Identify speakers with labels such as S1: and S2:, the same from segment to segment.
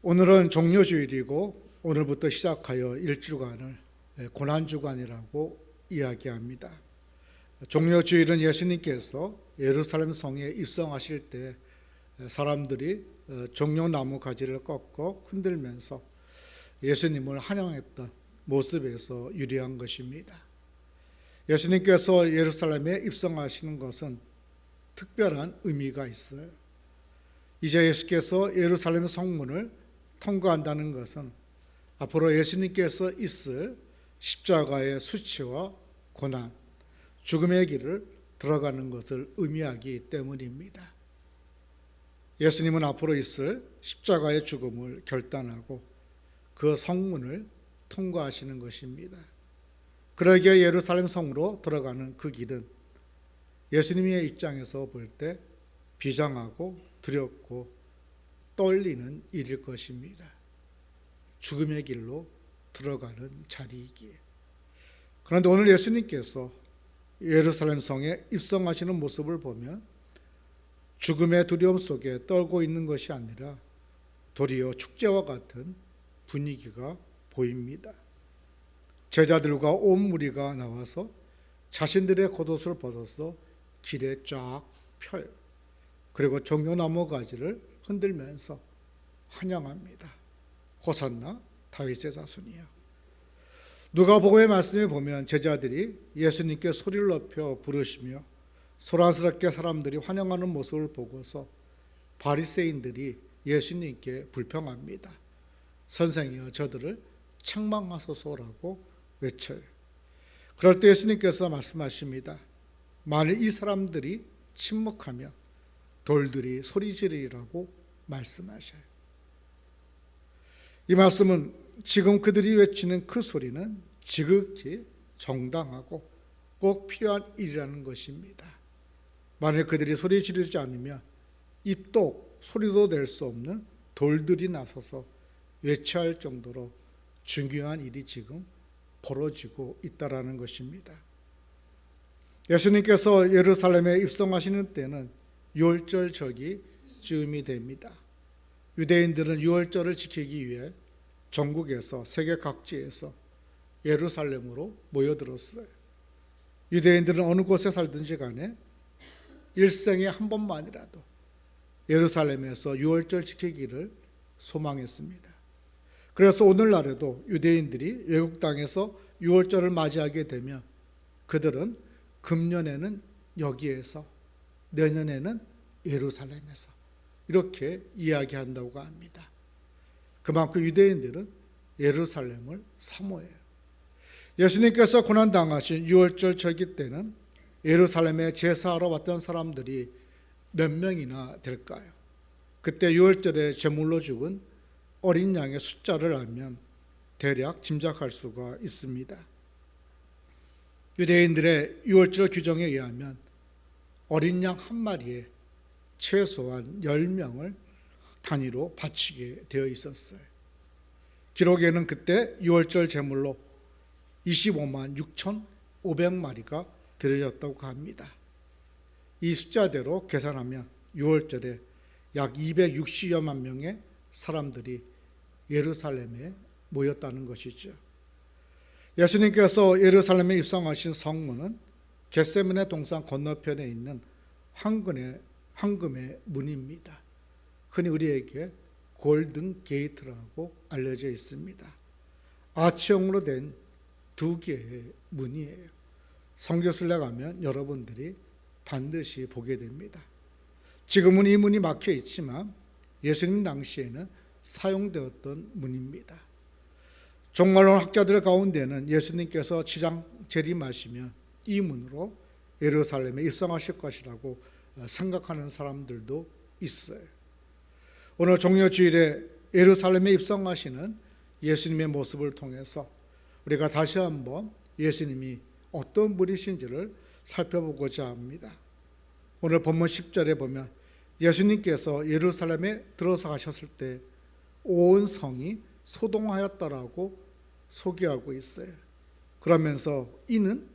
S1: 오늘은 종려주일이고 오늘부터 시작하여 일주간을 고난주간이라고 이야기합니다. 종려주일은 예수님께서 예루살렘 성에 입성하실 때 사람들이 종려나무 가지를 꺾고 흔들면서 예수님을 환영했던 모습에서 유래한 것입니다. 예수님께서 예루살렘에 입성하시는 것은 특별한 의미가 있어요. 이제 예수께서 예루살렘 성문을 통과한다는 것은 앞으로 예수님께서 있을 십자가의 수치와 고난, 죽음의 길을 들어가는 것을 의미하기 때문입니다. 예수님은 앞으로 있을 십자가의 죽음을 결단하고 그 성문을 통과하시는 것입니다. 그러기에 예루살렘 성으로 들어가는 그 길은 예수님의 입장에서 볼 때 비장하고 두렵고 떨리는 일일 것입니다. 죽음의 길로 들어가는 자리이기에. 그런데 오늘 예수님께서 예루살렘 성에 입성하시는 모습을 보면 죽음의 두려움 속에 떨고 있는 것이 아니라 도리어 축제와 같은 분위기가 보입니다. 제자들과 온 무리가 나와서 자신들의 겉옷을 벗어서 길에 쫙 펴요. 그리고 종려나무 가지를 흔들면서 환영합니다. 호산나 다윗의 자손이여. 누가복음의 말씀에 보면 제자들이 예수님께 소리를 높여 부르시며 소란스럽게 사람들이 환영하는 모습을 보고서 바리새인들이 예수님께 불평합니다. 선생이여, 저들을 책망하소서라고 외쳐요. 그럴 때 예수님께서 말씀하십니다. 만일 이 사람들이 침묵하며 돌들이 소리 지르리라고 말씀하셔요. 이 말씀은 지금 그들이 외치는 그 소리는 지극히 정당하고 꼭 필요한 일이라는 것입니다. 만일 그들이 소리 지르지 않으면 입도 소리도 낼 수 없는 돌들이 나서서 외치할 정도로 중요한 일이 지금 벌어지고 있다라는 것입니다. 예수님께서 예루살렘에 입성하시는 때는 유월절 절기 즈음이 됩니다. 유대인들은 유월절을 지키기 위해 전국에서 세계 각지에서 예루살렘으로 모여들었어요. 유대인들은 어느 곳에 살든지 간에 일생에 한 번만이라도 예루살렘에서 유월절 지키기를 소망했습니다. 그래서 오늘날에도 유대인들이 외국 땅에서 유월절을 맞이하게 되면 그들은 금년에는 여기에서, 내년에는 예루살렘에서 이렇게 이야기한다고 합니다. 그만큼 유대인들은 예루살렘을 사모해요. 예수님께서 고난당하신 유월절 절기 때는 예루살렘에 제사하러 왔던 사람들이 몇 명이나 될까요? 그때 유월절에 제물로 죽은 어린 양의 숫자를 알면 대략 짐작할 수가 있습니다. 유대인들의 유월절 규정에 의하면 어린 양 한 마리에 최소한 10명을 단위로 바치게 되어 있었어요. 기록에는 그때 유월절 제물로 25만 6,500마리가 드려졌다고 합니다. 이 숫자대로 계산하면 유월절에 약 260여만 명의 사람들이 예루살렘에 모였다는 것이죠. 예수님께서 예루살렘에 입성하신 성문은 겟세마네 동산 건너편에 있는 황금의 문입니다. 흔히 우리에게 골든 게이트라고 알려져 있습니다. 아치형으로 된 두 개의 문이에요. 성교순례 가면 여러분들이 반드시 보게 됩니다. 지금은 이 문이 막혀 있지만 예수님 당시에는 사용되었던 문입니다. 종말론 학자들 가운데는 예수님께서 지장 재림하시면 이 문으로 예루살렘에 입성하실 것이라고 생각하는 사람들도 있어요. 오늘 종려주일에 예루살렘에 입성하시는 예수님의 모습을 통해서 우리가 다시 한번 예수님이 어떤 분이신지를 살펴보고자 합니다. 오늘 본문 10절에 보면 예수님께서 예루살렘에 들어서 가셨을 때 온 성이 소동하였다라고 소개하고 있어요. 그러면서 이는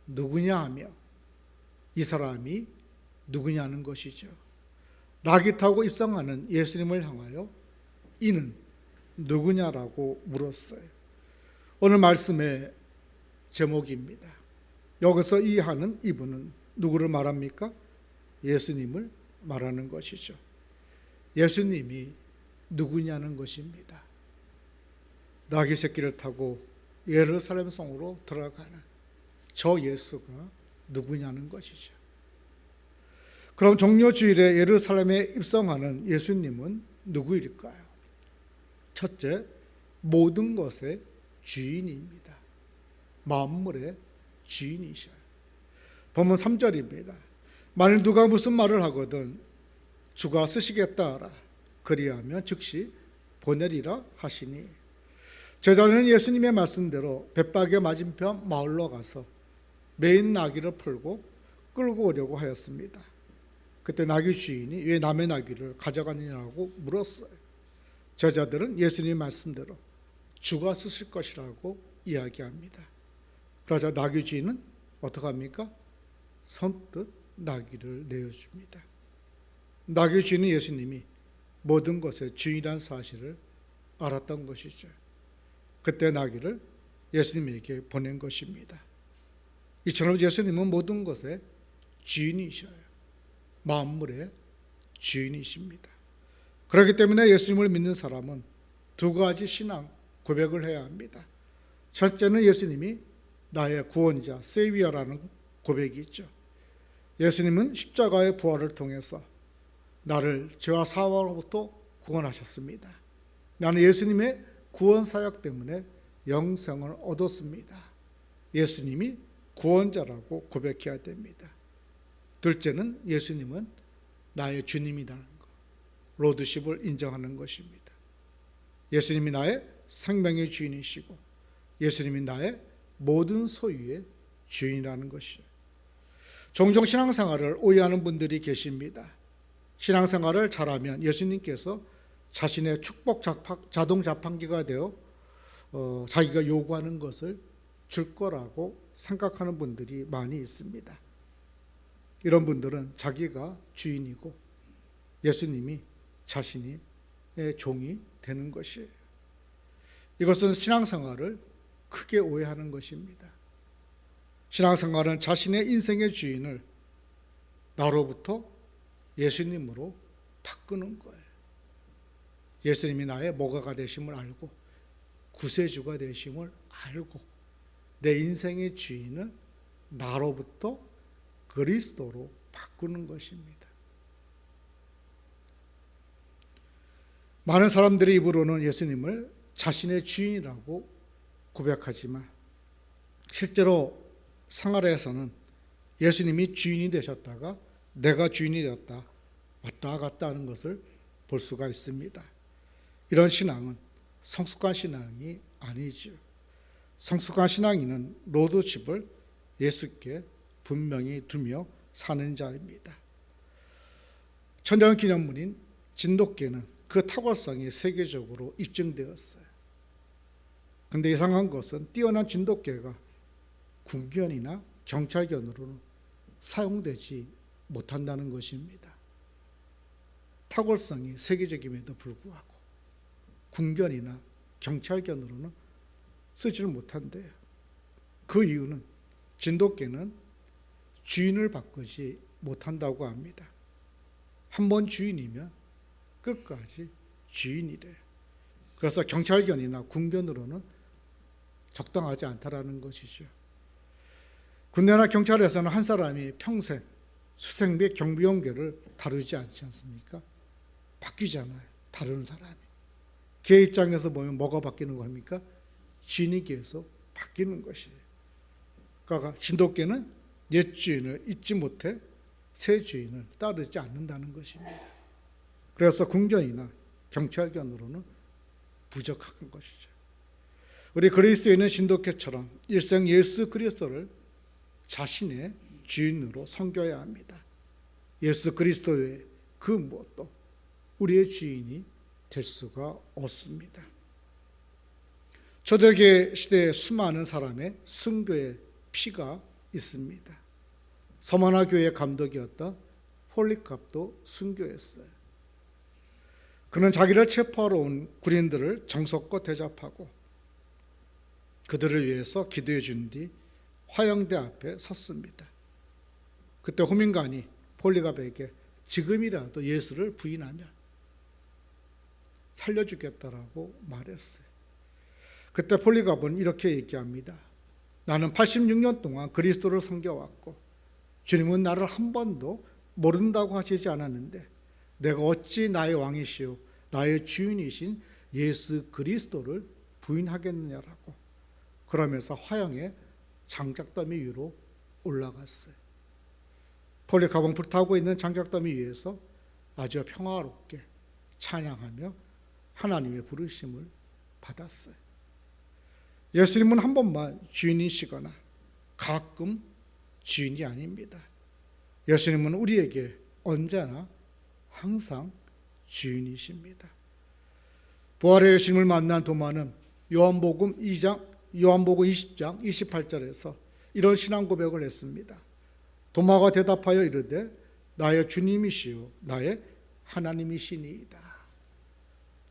S1: 누구냐 하며 이 사람이 누구냐는 것이죠. 낙이 타고 입성하는 예수님을 향하여 이는 누구냐라고 물었어요. 오늘 말씀의 제목입니다. 여기서 이해하는 이분은 누구를 말합니까? 예수님을 말하는 것이죠. 예수님이 누구냐는 것입니다. 나귀 새끼를 타고 예루살렘 성으로 들어가는 저 예수가 누구냐는 것이죠. 그럼 종려주일에 예루살렘에 입성하는 예수님은 누구일까요? 첫째, 모든 것의 주인입니다. 만물의 주인이셔요. 본문 3절입니다. 만일 누가 무슨 말을 하거든 주가 쓰시겠다 하라. 그리하면 즉시 보내리라 하시니, 제자는 예수님의 말씀대로 벳박의 맞은편 마을로 가서 매인 나귀를 풀고 끌고 오려고 하였습니다. 그때 나귀 주인이 왜 남의 나귀를 가져가느냐고 물었어요. 제자들은 예수님 말씀대로 주가 쓰실 것이라고 이야기합니다. 그러자 나귀 주인은 어떻게 합니까? 선뜻 나귀를 내어줍니다. 나귀 주인은 예수님이 모든 것의 주인이라는 사실을 알았던 것이죠. 그때 나귀를 예수님에게 보낸 것입니다. 이처럼 예수님은 모든 것의 주인이셔요. 만물의 주인이십니다. 그렇기 때문에 예수님을 믿는 사람은 두 가지 신앙 고백을 해야 합니다. 첫째는 예수님이 나의 구원자, 세이비어라는 고백이 있죠. 예수님은 십자가의 부활을 통해서 나를 죄와 사망으로부터 구원하셨습니다. 나는 예수님의 구원 사역 때문에 영생을 얻었습니다. 예수님이 구원자라고 고백해야 됩니다. 둘째는 예수님은 나의 주님이라는 것, 로드십을 인정하는 것입니다. 예수님이 나의 생명의 주인이시고 예수님이 나의 모든 소유의 주인이라는 것이에요. 종종 신앙생활을 오해하는 분들이 계십니다. 신앙생활을 잘하면 예수님께서 자신의 축복 자동 자판기가 되어 자기가 요구하는 것을 줄 거라고 생각하는 분들이 많이 있습니다. 이런 분들은 자기가 주인이고 예수님이 자신의 종이 되는 것이에요. 이것은 신앙생활을 크게 오해하는 것입니다. 신앙생활은 자신의 인생의 주인을 나로부터 예수님으로 바꾸는 거예요. 예수님이 나의 모가가 되심을 알고 구세주가 되심을 알고 내 인생의 주인을 나로부터 그리스도로 바꾸는 것입니다. 많은 사람들의 입으로는 예수님을 자신의 주인이라고 고백하지만 실제로 생활에서는 예수님이 주인이 되셨다가 내가 주인이 되었다 왔다 갔다 하는 것을 볼 수가 있습니다. 이런 신앙은 성숙한 신앙이 아니죠. 성숙한 신앙인은 로드십을 예수께 분명히 두며 사는 자입니다. 천년기념물인 진돗개는 그 탁월성이 세계적으로 입증되었어요. 그런데 이상한 것은 뛰어난 진돗개가 군견이나 경찰견으로는 사용되지 못한다는 것입니다. 탁월성이 세계적임에도 불구하고 군견이나 경찰견으로는 쓰지를 못한대요. 그 이유는 진돗개는 주인을 바꾸지 못한다고 합니다. 한 번 주인이면 끝까지 주인이래요. 그래서 경찰견이나 군견으로는 적당하지 않다라는 것이죠. 군대나 경찰에서는 한 사람이 평생 수색 및 경비용개를 다루지 않지 않습니까? 바뀌잖아요. 다루는 사람이. 개 입장에서 보면 뭐가 바뀌는 겁니까? 주인이 계속 바뀌는 것이에요. 그러니까 진돗개는 옛 주인을 잊지 못해 새 주인을 따르지 않는다는 것입니다. 그래서 군견이나 경찰견으로는 부족한 것이죠. 우리 그리스도인은 진돗개처럼 일생 예수 그리스도를 자신의 주인으로 섬겨야 합니다. 예수 그리스도 외에 그 무엇도 우리의 주인이 될 수가 없습니다. 초대교회 시대에 수많은 사람의 순교의 피가 있습니다. 서머나 교회 감독이었던 폴리캅도 순교했어요. 그는 자기를 체포하러 온 군인들을 정석껏 대접하고 그들을 위해서 기도해 준 뒤 화형대 앞에 섰습니다. 그때 호민관이 폴리갑에게 지금이라도 예수를 부인하면 살려주겠다라고 말했어요. 그때 폴리갑은 이렇게 얘기합니다. 나는 86년 동안 그리스도를 섬겨왔고 주님은 나를 한 번도 모른다고 하시지 않았는데 내가 어찌 나의 왕이시오 나의 주인이신 예수 그리스도를 부인하겠느냐라고, 그러면서 화형의 장작더미 위로 올라갔어요. 폴리갑은 불타고 있는 장작더미 위에서 아주 평화롭게 찬양하며 하나님의 부르심을 받았어요. 예수님은 한 번만 주인이시거나 가끔 주인이 아닙니다. 예수님은 우리에게 언제나 항상 주인이십니다. 부활의 예수님을 만난 도마는 요한복음 20장 28절에서 이런 신앙 고백을 했습니다. 도마가 대답하여 이르되 나의 주님이시요 나의 하나님이시니이다.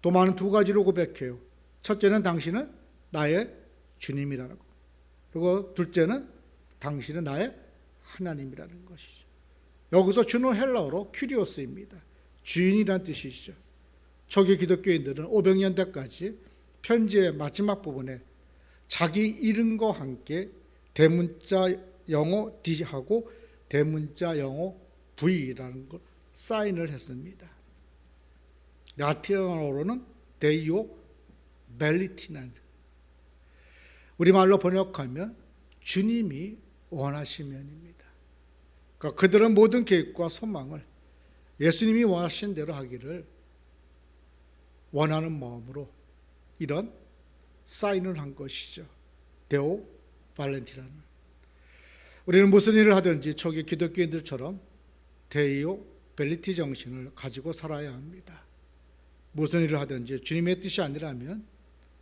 S1: 도마는 두 가지로 고백해요. 첫째는 당신은 나의 주님이라고, 그리고 둘째는 당신은 나의 하나님이라는 것이죠. 여기서 주는 헬라어로 큐리오스입니다. 주인이란 뜻이죠. 초기 기독교인들은 500년대까지 편지의 마지막 부분에 자기 이름과 함께 대문자 영어 D하고 대문자 영어 V라는 걸 사인을 했습니다. 라틴어로는 데이오 벨리티나드, 우리말로 번역하면 주님이 원하시면입니다. 그러니까 그들은 모든 계획과 소망을 예수님이 원하신 대로 하기를 원하는 마음으로 이런 사인을 한 것이죠. 데오 발렌티라는. 우리는 무슨 일을 하든지 초기 기독교인들처럼 데이오 벨리티 정신을 가지고 살아야 합니다. 무슨 일을 하든지 주님의 뜻이 아니라면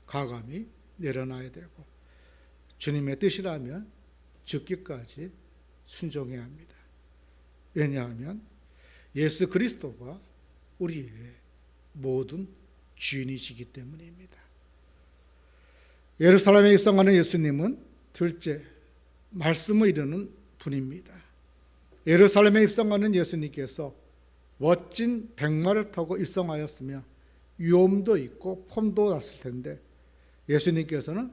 S1: 과감히 내려놔야 되고, 주님의 뜻이라면 죽기까지 순종해야 합니다. 왜냐하면 예수 그리스도가 우리의 모든 주인이시기 때문입니다. 예루살렘에 입성하는 예수님은 둘째, 말씀을 이루는 분입니다. 예루살렘에 입성하는 예수님께서 멋진 백마를 타고 입성하였으며 위엄도 있고 폼도 났을 텐데 예수님께서는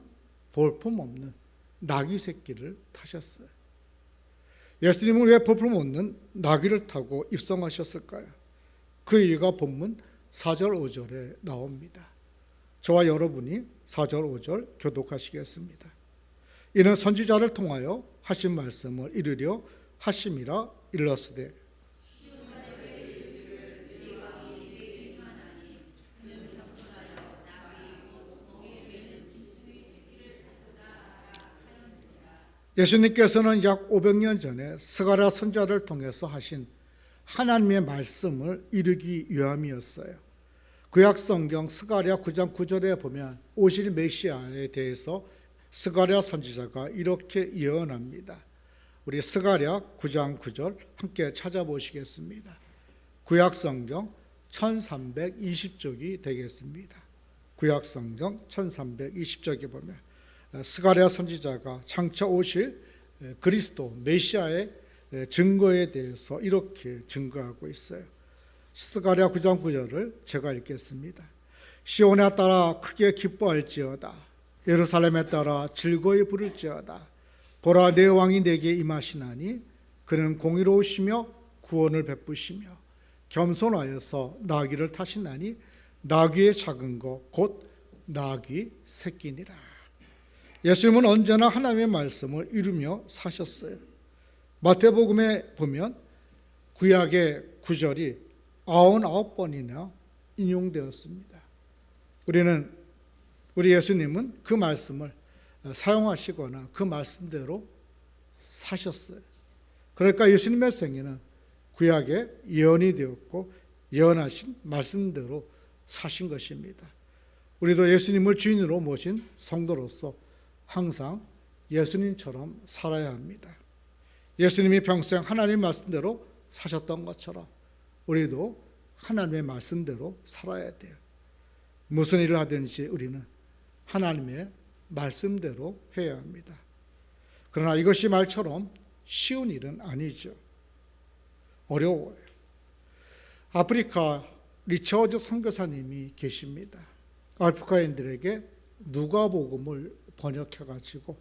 S1: 볼품없는 나귀 새끼를 타셨어요. 예수님은 왜 볼품없는 나귀를 타고 입성하셨을까요? 그 이유가 본문 4절 5절에 나옵니다. 저와 여러분이 4절 5절 교독하시겠습니다. 이는 선지자를 통하여 하신 말씀을 이루려 하심이라 일렀으되 예수님께서는 약 500년 전에 스가랴 선지자를 통해서 하신 하나님의 말씀을 이루기 위함이었어요. 구약 성경 스가랴 9장 9절에 보면 오실 메시아에 대해서 스가랴 선지자가 이렇게 예언합니다. 우리 스가랴 9장 9절 함께 찾아보시겠습니다. 구약 성경 1320쪽이 되겠습니다. 구약 성경 1320쪽에 보면 스가랴 선지자가 장차 오실 그리스도 메시아의 증거에 대해서 이렇게 증거하고 있어요. 스가랴 9장 9절을 제가 읽겠습니다. 시온에 따라 크게 기뻐할지어다. 예루살렘에 따라 즐거이 부를지어다. 보라, 내 왕이 내게 임하시나니 그는 공의로우시며 구원을 베푸시며 겸손하여서 나귀를 타시나니 나귀의 작은 것 곧 나귀 새끼니라. 예수님은 언제나 하나님의 말씀을 이루며 사셨어요. 마태복음에 보면 구약의 구절이 99번이나 인용되었습니다. 우리 예수님은 그 말씀을 사용하시거나 그 말씀대로 사셨어요. 그러니까 예수님의 생애는 구약의 예언이 되었고 예언하신 말씀대로 사신 것입니다. 우리도 예수님을 주인으로 모신 성도로서 항상 예수님처럼 살아야 합니다. 예수님이 평생 하나님 말씀대로 사셨던 것처럼 우리도 하나님의 말씀대로 살아야 돼요. 무슨 일을 하든지 우리는 하나님의 말씀대로 해야 합니다. 그러나 이것이 말처럼 쉬운 일은 아니죠. 어려워요. 아프리카 리처드 선교사님이 계십니다. 아프리카인들에게 누가복음을 번역해가지고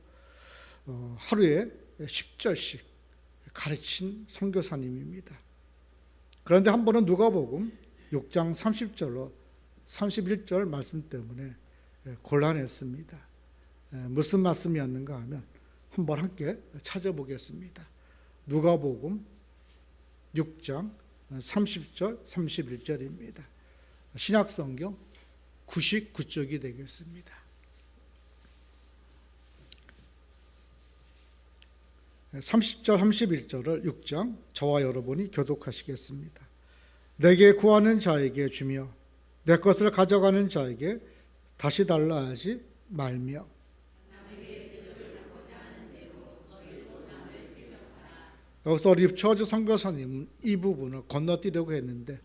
S1: 하루에 10절씩 가르친 선교사님입니다. 그런데 한 번은 누가복음 6장 30절로 31절 말씀 때문에 곤란했습니다. 무슨 말씀이었는가 하면 한번 함께 찾아보겠습니다. 누가복음 6장 30절 31절입니다. 신약성경 99쪽이 되겠습니다. 30절 31절을 6장 저와 여러분이 교독하시겠습니다. 내게 구하는 자에게 주며 내 것을 가져가는 자에게 다시 달라 하지 말며 여기서 리처드 선교사님은 이 부분을 건너뛰려고 했는데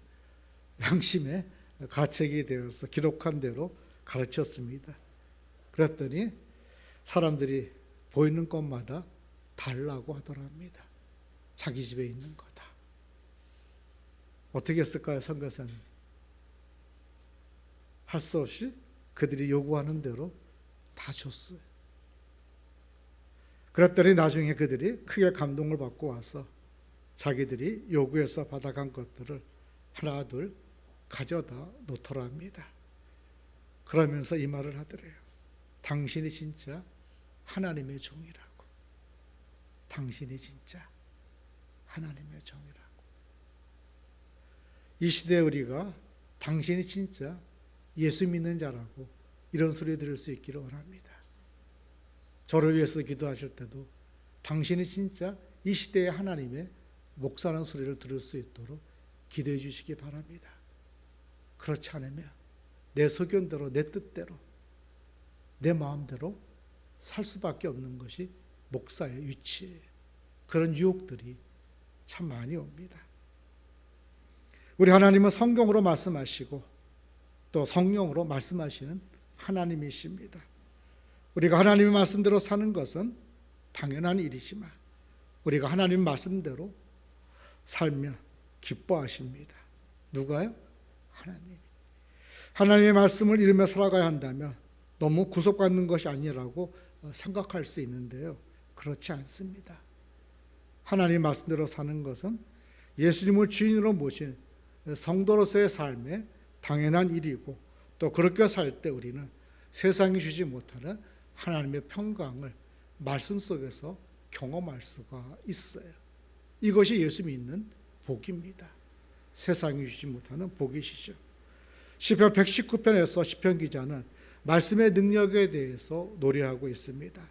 S1: 양심의 가책이 되어서 기록한 대로 가르쳤습니다. 그랬더니 사람들이 보이는 것마다 달라고 하더랍니다. 자기 집에 있는 거다. 어떻게 했을까요, 선교사님? 할 수 없이 그들이 요구하는 대로 다 줬어요. 그랬더니 나중에 그들이 크게 감동을 받고 와서 자기들이 요구해서 받아간 것들을 하나 둘 가져다 놓더랍니다. 그러면서 이 말을 하더래요. 당신이 진짜 하나님의 종이라고. 당신이 진짜 하나님의 종이라고. 이 시대에 우리가 당신이 진짜 예수 믿는 자라고 이런 소리 들을 수 있기를 원합니다. 저를 위해서 기도하실 때도 당신이 진짜 이 시대의 하나님의 목사라는 소리를 들을 수 있도록 기도해 주시기 바랍니다. 그렇지 않으면 내 소견대로 내 뜻대로 내 마음대로 살 수밖에 없는 것이 목사의 위치예요. 그런 유혹들이 참 많이 옵니다. 우리 하나님은 성경으로 말씀하시고 또 성령으로 말씀하시는 하나님이십니다. 우리가 하나님의 말씀대로 사는 것은 당연한 일이지만 우리가 하나님 말씀대로 살면 기뻐하십니다. 누가요? 하나님. 하나님의 말씀을 잃으며 살아가야 한다면 너무 구속받는 것이 아니라고 생각할 수 있는데요. 그렇지 않습니다. 하나님 말씀대로 사는 것은 예수님을 주인으로 모신 성도로서의 삶에 당연한 일이고 또 그렇게 살 때 우리는 세상이 주지 못하는 하나님의 평강을 말씀 속에서 경험할 수가 있어요. 이것이 예수 믿는 복입니다. 세상이 주지 못하는 복이시죠. 시편 119편에서 시편 기자는 말씀의 능력에 대해서 노래하고 있습니다.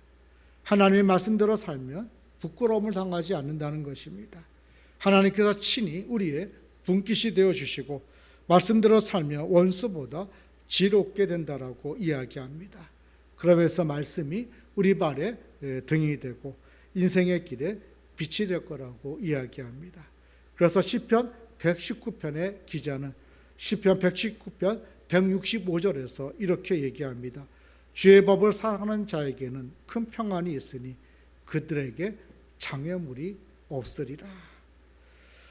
S1: 하나님의 말씀대로 살면 부끄러움을 당하지 않는다는 것입니다. 하나님께서 친히 우리의 분깃이 되어주시고 말씀대로 살며 원수보다 지롭게 된다라고 이야기합니다. 그러면서 말씀이 우리 발에 등이 되고 인생의 길에 빛이 될 거라고 이야기합니다. 그래서 시편 119편의 기자는 시편 119편 165절에서 이렇게 얘기합니다. 주의 법을 사랑하는 자에게는 큰 평안이 있으니 그들에게 장애물이 없으리라.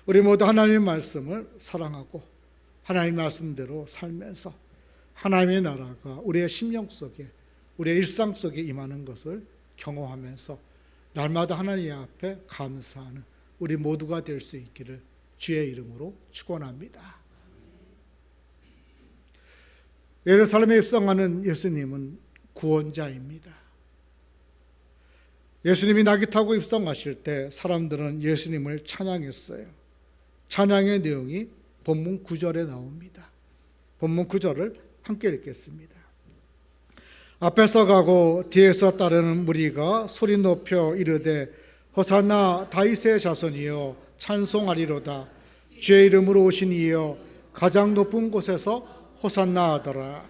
S1: 우리 모두 하나님의 말씀을 사랑하고 하나님의 말씀대로 살면서 하나님의 나라가 우리의 심령 속에 우리의 일상 속에 임하는 것을 경험하면서 날마다 하나님 앞에 감사하는 우리 모두가 될 수 있기를 주의 이름으로 축원합니다. 예루살렘에 입성하는 예수님은 구원자입니다. 예수님이 낙이 타고 입성하실 때 사람들은 예수님을 찬양했어요. 찬양의 내용이 본문 9절에 나옵니다. 본문 9절을 함께 읽겠습니다. 앞에서 가고 뒤에서 따르는 무리가 소리 높여 이르되 호산나 다윗의 자손이여 찬송하리로다. 주의 이름으로 오신 이여 가장 높은 곳에서 호산나 하더라.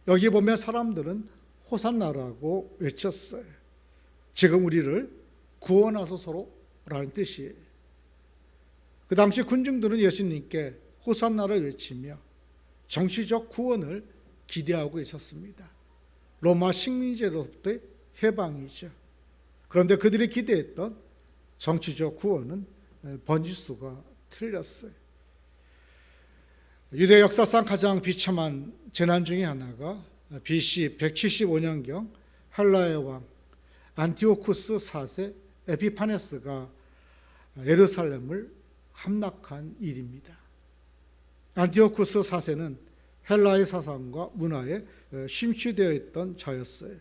S1: 여기 보면 사람들은 호산나라고 외쳤어요. 지금 우리를 구원하소서라는 뜻이에요. 그 당시 군중들은 예수님께 호산나를 외치며 정치적 구원을 기대하고 있었습니다. 로마 식민지로부터의 해방이죠. 그런데 그들이 기대했던 정치적 구원은 번지수가 틀렸어요. 유대 역사상 가장 비참한 재난 중에 하나가 BC 175년경 헬라의 왕 안티오쿠스 4세 에피파네스가 예루살렘을 함락한 일입니다. 안티오쿠스 4세는 헬라의 사상과 문화에 심취되어 있던 자였어요.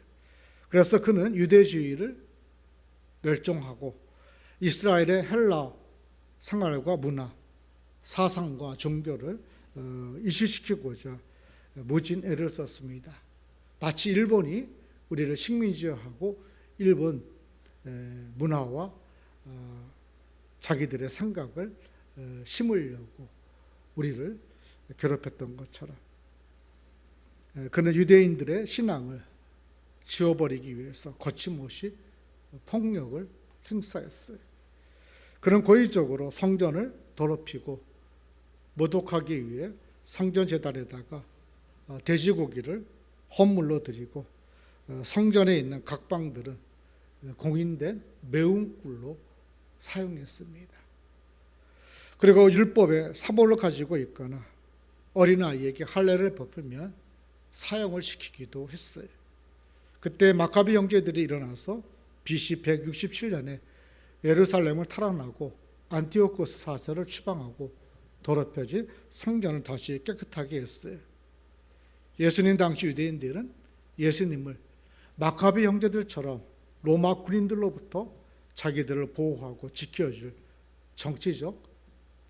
S1: 그래서 그는 유대주의를 멸종하고 이스라엘의 헬라 생활과 문화, 사상과 종교를 이식시키고자 무진 애를 썼습니다. 마치 일본이 우리를 식민지화하고 일본 문화와 자기들의 생각을 심으려고 우리를 괴롭혔던 것처럼 그는 유대인들의 신앙을 지워버리기 위해서 거침없이 폭력을 행사했어요. 그는 고의적으로 성전을 더럽히고 모독하기 위해 성전 제단에다가 돼지고기를 헌물로 드리고 성전에 있는 각 방들은 공인된 매운 꿀로 사용했습니다. 그리고 율법에 사본을 가지고 있거나 어린아이에게 할례를 베풀면 사형을 시키기도 했어요. 그때 마카비 형제들이 일어나서 BC 167년에 예루살렘을 탈환하고 안티오코스 4세를 추방하고 더럽혀진 성전을 다시 깨끗하게 했어요. 예수님 당시 유대인들은 예수님을 마카비 형제들처럼 로마 군인들로부터 자기들을 보호하고 지켜줄 정치적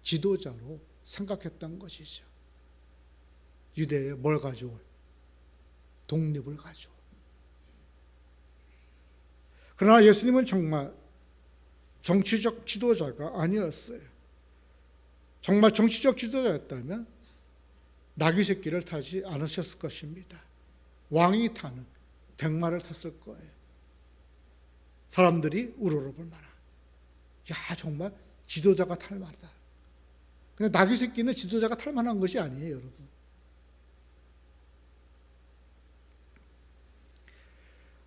S1: 지도자로 생각했던 것이죠. 유대에 뭘 가져올? 독립을 가져올. 그러나 예수님은 정말 정치적 지도자가 아니었어요. 정말 정치적 지도자였다면 나귀 새끼를 타지 않으셨을 것입니다. 왕이 타는 백마를 탔을 거예요. 사람들이 우러러볼 만한. 야, 정말 지도자가 탈 만하다. 근데 나귀 새끼는 지도자가 탈 만한 것이 아니에요, 여러분.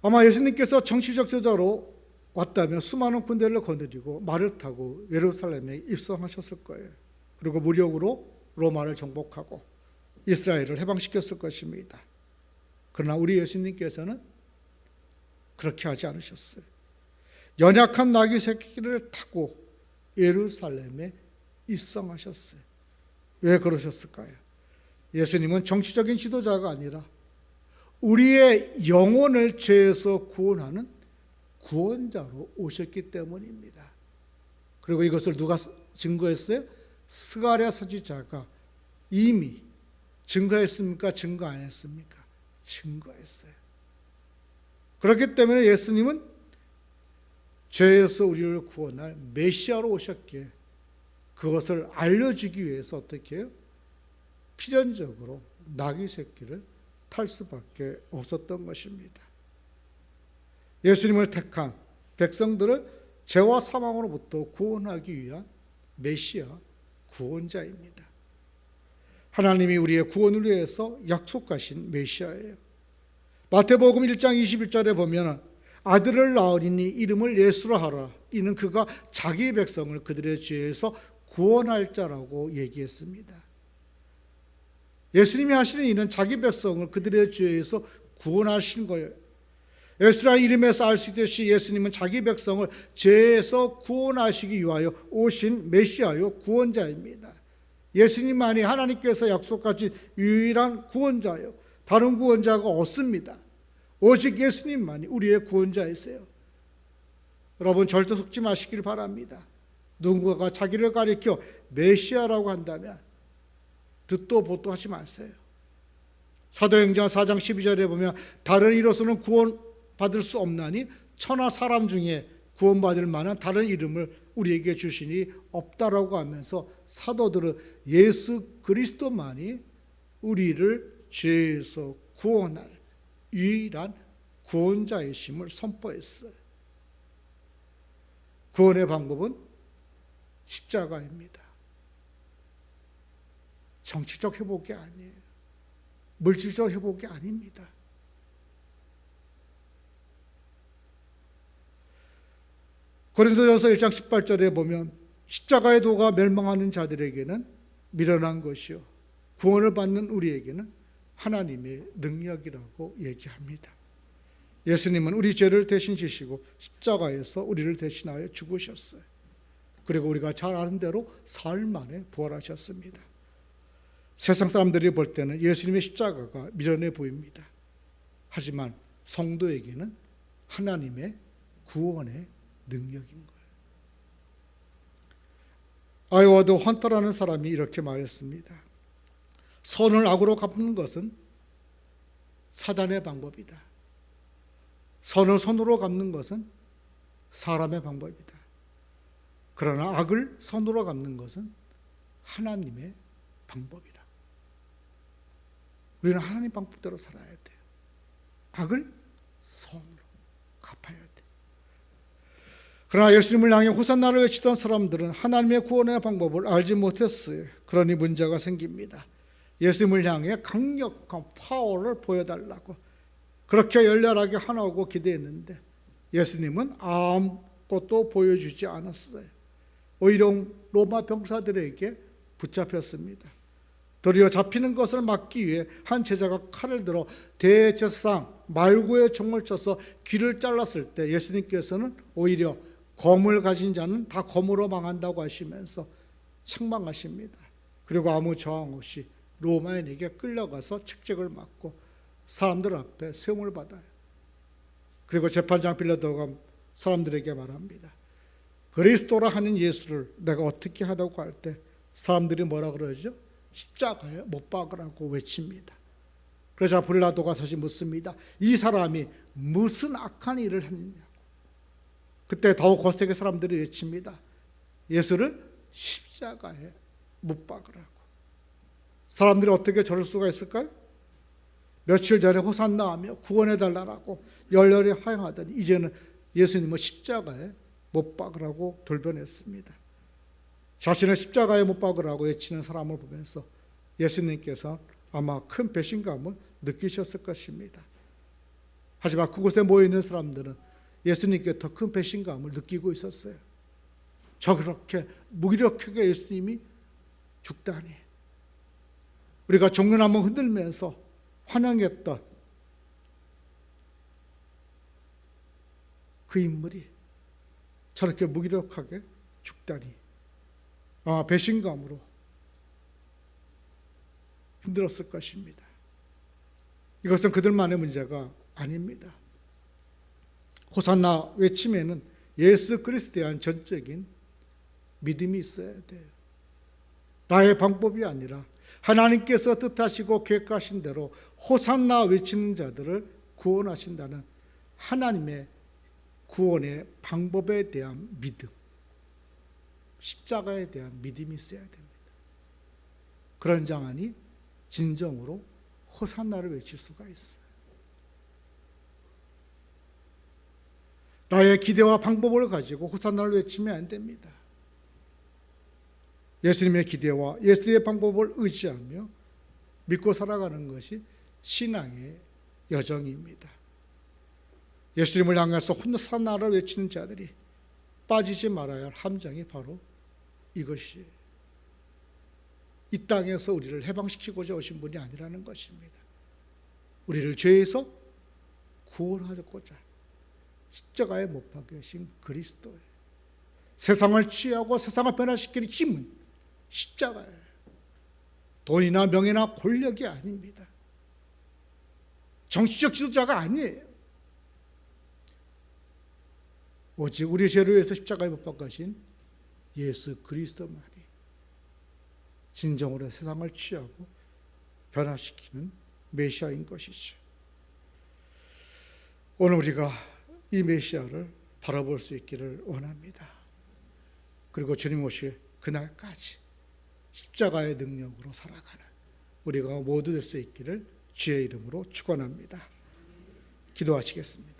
S1: 아마 예수님께서 정치적 지도자로 왔다면 수많은 군대를 거느리고 말을 타고 예루살렘에 입성하셨을 거예요. 그리고 무력으로 로마를 정복하고 이스라엘을 해방시켰을 것입니다. 그러나 우리 예수님께서는 그렇게 하지 않으셨어요. 연약한 나귀 새끼를 타고 예루살렘에 입성하셨어요. 왜 그러셨을까요? 예수님은 정치적인 지도자가 아니라 우리의 영혼을 죄에서 구원하는 구원자로 오셨기 때문입니다. 그리고 이것을 누가 증거했어요? 스가랴 선지자가 이미 증거했습니까? 증거 안 했습니까? 증거했어요. 그렇기 때문에 예수님은 죄에서 우리를 구원할 메시아로 오셨기에 그것을 알려주기 위해서 어떻게 해요? 필연적으로 나귀 새끼를 탈 수밖에 없었던 것입니다. 예수님을 택한 백성들을 죄와 사망으로부터 구원하기 위한 메시아 구원자입니다. 하나님이 우리의 구원을 위해서 약속하신 메시아예요. 마태복음 1장 21절에 보면 아들을 낳으리니 이름을 예수라 하라. 이는 그가 자기 백성을 그들의 죄에서 구원할 자라고 얘기했습니다. 예수님이 하시는 일은 자기 백성을 그들의 죄에서 구원하신 거예요. 예수라는 이름에서 알 수 있듯이 예수님은 자기 백성을 죄에서 구원하시기 위하여 오신 메시아요 구원자입니다. 예수님만이 하나님께서 약속하신 유일한 구원자요. 다른 구원자가 없습니다. 오직 예수님만이 우리의 구원자이세요. 여러분 절대 속지 마시길 바랍니다. 누군가가 자기를 가리켜 메시아라고 한다면 듣도 보도 하지 마세요. 사도행전 4장 12절에 보면 다른 이로서는 구원받을 수 없나니 천하 사람 중에 구원받을 만한 다른 이름을 우리에게 주시니 없다라고 하면서 사도들은 예수 그리스도만이 우리를 죄에서 구원할 유일한 구원자이심을 선포했어요. 구원의 방법은 십자가입니다. 정치적 회복이 아니에요. 물질적 회복이 아닙니다. 고린도전서 1장 18절에 보면 십자가의 도가 멸망하는 자들에게는 미련한 것이요 구원을 받는 우리에게는 하나님의 능력이라고 얘기합니다. 예수님은 우리 죄를 대신 지시고 십자가에서 우리를 대신하여 죽으셨어요. 그리고 우리가 잘 아는 대로 사흘 만에 부활하셨습니다. 세상 사람들이 볼 때는 예수님의 십자가가 미련해 보입니다. 하지만 성도에게는 하나님의 구원의 능력인 거예요. 아이워드 헌터라는 사람이 이렇게 말했습니다. 선을 악으로 갚는 것은 사단의 방법이다. 선을 선으로 갚는 것은 사람의 방법이다. 그러나 악을 선으로 갚는 것은 하나님의 방법이다. 우리는 하나님 방법대로 살아야 돼요. 악을 선으로 갚아야 돼요. 그러나 예수님을 향해 호산나를 외치던 사람들은 하나님의 구원의 방법을 알지 못했어요. 그러니 문제가 생깁니다. 예수님을 향해 강력한 파워를 보여달라고 그렇게 열렬하게 하나오고 기대했는데 예수님은 아무것도 보여주지 않았어요. 오히려 로마 병사들에게 붙잡혔습니다. 도리어 잡히는 것을 막기 위해 한 제자가 칼을 들어 대제사장 말고의 총을 쳐서 귀를 잘랐을 때 예수님께서는 오히려 검을 가진 자는 다 검으로 망한다고 하시면서 책망하십니다. 그리고 아무 저항 없이 로마인에게 끌려가서 책책을 맞고 사람들 앞에 세움을 받아요. 그리고 재판장 빌라도가 사람들에게 말합니다. 그리스도라 하는 예수를 내가 어떻게 하라고 할 때 사람들이 뭐라 그러죠? 십자가에 못 박으라고 외칩니다. 그러자 빌라도가 다시 묻습니다. 이 사람이 무슨 악한 일을 했느냐고. 그때 더욱 거세게 사람들이 외칩니다. 예수를 십자가에 못 박으라고. 사람들이 어떻게 저럴 수가 있을까요? 며칠 전에 호산나 하며 구원해달라고 열렬히 하영하더니 이제는 예수님은 십자가에 못 박으라고 돌변했습니다. 자신을 십자가에 못 박으라고 외치는 사람을 보면서 예수님께서 아마 큰 배신감을 느끼셨을 것입니다. 하지만 그곳에 모여있는 사람들은 예수님께 더 큰 배신감을 느끼고 있었어요. 저렇게 무기력하게 예수님이 죽다니. 우리가 종려나무 흔들면서 환영했던 그 인물이 저렇게 무기력하게 죽다니. 아마 배신감으로 힘들었을 것입니다. 이것은 그들만의 문제가 아닙니다. 호산나 외침에는 예수 그리스도에 대한 전적인 믿음이 있어야 돼요. 나의 방법이 아니라 하나님께서 뜻하시고 계획하신 대로 호산나 외치는 자들을 구원하신다는 하나님의 구원의 방법에 대한 믿음, 십자가에 대한 믿음이 있어야 됩니다. 그런 자만이 진정으로 호산나를 외칠 수가 있어요. 나의 기대와 방법을 가지고 호산나를 외치면 안 됩니다. 예수님의 기대와 예수님의 방법을 의지하며 믿고 살아가는 것이 신앙의 여정입니다. 예수님을 향해서 호산나를 외치는 자들이 빠지지 말아야 할 함정이 바로 이것이에요. 이 땅에서 우리를 해방시키고자 오신 분이 아니라는 것입니다. 우리를 죄에서 구원하고자 십자가에 못 박으신 그리스도예요. 세상을 취하고 세상을 변화시키는 힘은 십자가예요. 돈이나 명예나 권력이 아닙니다. 정치적 지도자가 아니에요. 오직 우리 죄를 위해서 십자가에 못 박으신 예수 그리스도만이 진정으로 세상을 취하고 변화시키는 메시아인 것이죠. 오늘 우리가 이 메시아를 바라볼 수 있기를 원합니다. 그리고 주님 오실 그날까지 십자가의 능력으로 살아가는 우리가 모두 될 수 있기를 주의 이름으로 축원합니다. 기도하시겠습니다.